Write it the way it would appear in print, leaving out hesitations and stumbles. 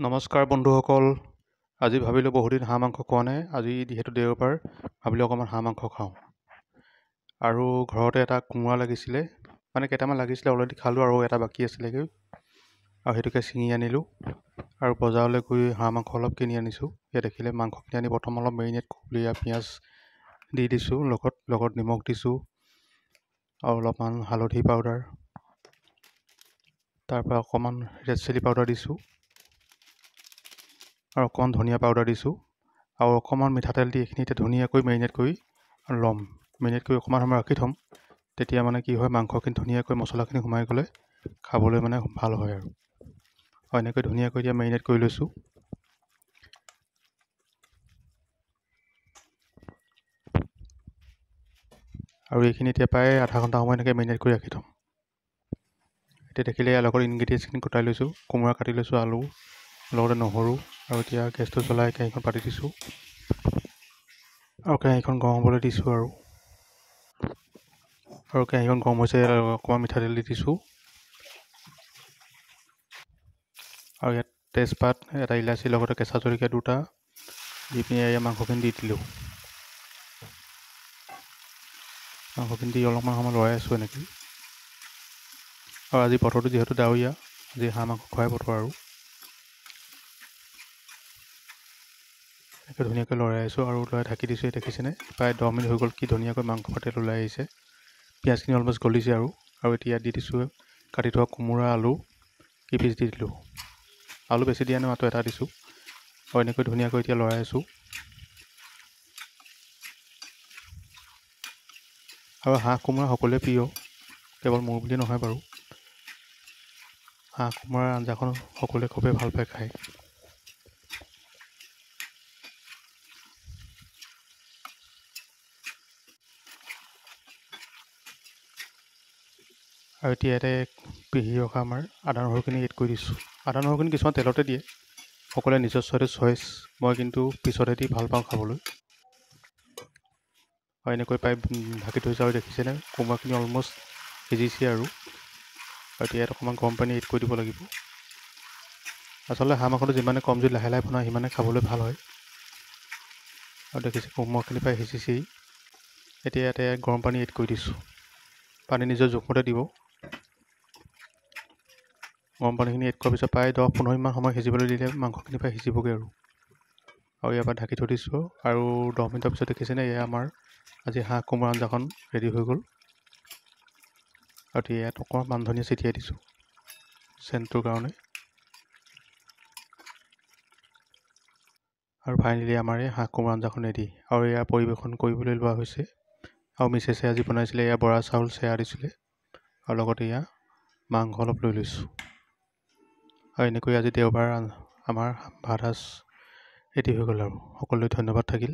নমস্কাৰ বন্ধুসকল। আজি ভাবিলোঁ বহুদিন হাঁহ মাংস খোৱা নাই। আজি যিহেতু দেওবাৰ, ভাবিলোঁ অকণমান হাঁহ মাংস খাওঁ। আৰু ঘৰতে এটা কোমোৰা লাগিছিলে, মানে কেইটামান লাগিছিলে, অলৰেডি খালোঁ আৰু এটা বাকী আছিলেগৈ, আৰু সেইটোকে ছিঙি আনিলোঁ। আৰু বজাৰলৈ গৈ হাঁহ মাংস অলপ কিনি আনিছোঁ। ইয়াত দেখিলে মাংস কিনি আনি প্ৰথম অলপ মেৰিনেট কৰি পিঁয়াজ দি দিছোঁ, লগত নিমখ দিছোঁ আৰু অলপমান হালধি পাউডাৰ, তাৰপৰা অকণমান ৰেড চিলি পাউডাৰ দিছোঁ আৰু অকণমান ধনিয়া পাউডাৰ দিছোঁ আৰু অকণমান মিঠাতেল দি এইখিনি এতিয়া ধুনীয়াকৈ মেৰিনেট কৰি ল'ম। মেৰিনেট কৰি অকণমান সময় ৰাখি থ'ম, তেতিয়া মানে কি হয়, মাংসখিনি ধুনীয়াকৈ মছলাখিনি সোমাই গ'লে খাবলৈ মানে ভাল হয়। আৰু এনেকৈ ধুনীয়াকৈ এতিয়া মেৰিনেট কৰি লৈছোঁ। আৰু এইখিনি এতিয়া প্ৰায় আধা ঘণ্টা সময় এনেকৈ মেৰিনেট কৰি ৰাখি থ'ম। এতিয়া দেখিলে ইয়াৰ লগত ইনগ্ৰিডিয়েণ্টছখিনি গোটাই লৈছোঁ। কোমোৰা কাটি লৈছোঁ, আলু, লগতে নহৰু, আৰু এতিয়া গেছটো জ্বলাই কেৰাহীখন পাতি দিছোঁ আৰু কেৰাহীখন গৰম হ'বলৈ দিছোঁ। আৰু কেৰাহীখন গৰম হৈছে, অকণমান মিঠাতেল দি দিছোঁ আৰু ইয়াত তেজপাত এটা, ইলাচি, লগতে কেঁচা জলকীয়া দুটা দি পিনি এই মাংসখিনি দি দিলোঁ। মাংসখিনি দি অলপমান সময় লৰাই আছোঁ এনেকৈ। আৰু আজি বতৰটো যিহেতু ডাৱৰীয়া, আজি হাঁহ মাংস খোৱাই বতৰ। আৰু এনেকৈ ধুনীয়াকৈ লৰাই আছোঁ আৰু লৰাই ঢাকি দিছোঁ। দেখিছেনে, প্ৰায় 10 মিনিট হৈ গ'ল, কি ধুনীয়াকৈ মাংস তেল ওলাই আহিছে। পিঁয়াজখিনি অলমষ্ট গলিছে আৰু এতিয়া দি দিছোঁ কাটি থোৱা কোমোৰা, আলু কিপিচ দি দিলোঁ। আলু বেছি দিয়া নাই, মাত্ৰ এটা দিছোঁ। আৰু এনেকৈ ধুনীয়াকৈ এতিয়া লৰাই আছোঁ। আৰু হাঁহ কোমোৰা সকলোৱে প্ৰিয়, কেৱল মোৰ বুলি নহয় বাৰু। হাঁহ কোমোৰাৰ আঞ্জাখন সকলোৱে খুবেই ভাল পায় খায়। আৰু এতিয়া ইয়াতে পিহি ৰখা আমাৰ আদা নহৰুখিনি এড কৰি দিছোঁ। আদা নহৰুখিনি কিছুমান তেলতে দিয়ে, সকলোৱে নিজস্ব চইচ। মই কিন্তু পিছতহে দি ভাল পাওঁ খাবলৈ। আৰু এনেকৈ প্ৰায় ঢাকি থৈছোঁ। আৰু দেখিছেনে, কোমোৰাখিনি অলমষ্ট সিজিছে। আৰু এতিয়া ইয়াত অকণমান গৰম পানী এড কৰি দিব লাগিব। আচলতে হাঁহ মাংসটো যিমানে কম জুইত লাহে লাহে বনায়, সিমানে খাবলৈ ভাল হয়। আৰু দেখিছে কোমোৰাখিনি প্ৰায় সিজিছেই। এতিয়া ইয়াতে গৰম পানী এড কৰি দিছোঁ। পানী নিজৰ জোখমতে দিব। গৰম পানীখিনি এড কৰাৰ পিছত প্ৰায় 10-15 মিনিটমান সময় সিজিবলৈ দিলে মাংসখিনি প্ৰায় সিজিবগৈ। আৰু ইয়াৰ পৰা ঢাকি থৈ দিছোঁ। আৰু 10 মিনিটৰ পিছত দেখিছেনে, এয়া আমাৰ আজি হাঁহ কোমোৰা আঞ্জাখন ৰেডি হৈ গ'ল। আৰু ইয়াত অকণমান মান ধনিয়া ছটিয়াই দিছোঁ চেণ্টটোৰ কাৰণে। আৰু ফাইনেলি আমাৰ এই হাঁহ কোমোৰা আঞ্জাখন ৰেডি। আৰু এয়া পৰিৱেশন কৰিবলৈ লোৱা হৈছে। আৰু মিছেছে আজি বনাইছিলে, এয়া বৰা চাউল চেয়া দিছিলে, আৰু লগতে এয়া মাংস অলপ লৈ লৈছোঁ। আৰু এনেকৈ আজি দেওবাৰ আমাৰ ভাত সাজ ৰেডি হৈ গ'ল। আৰু সকলোলৈ ধন্যবাদ থাকিল।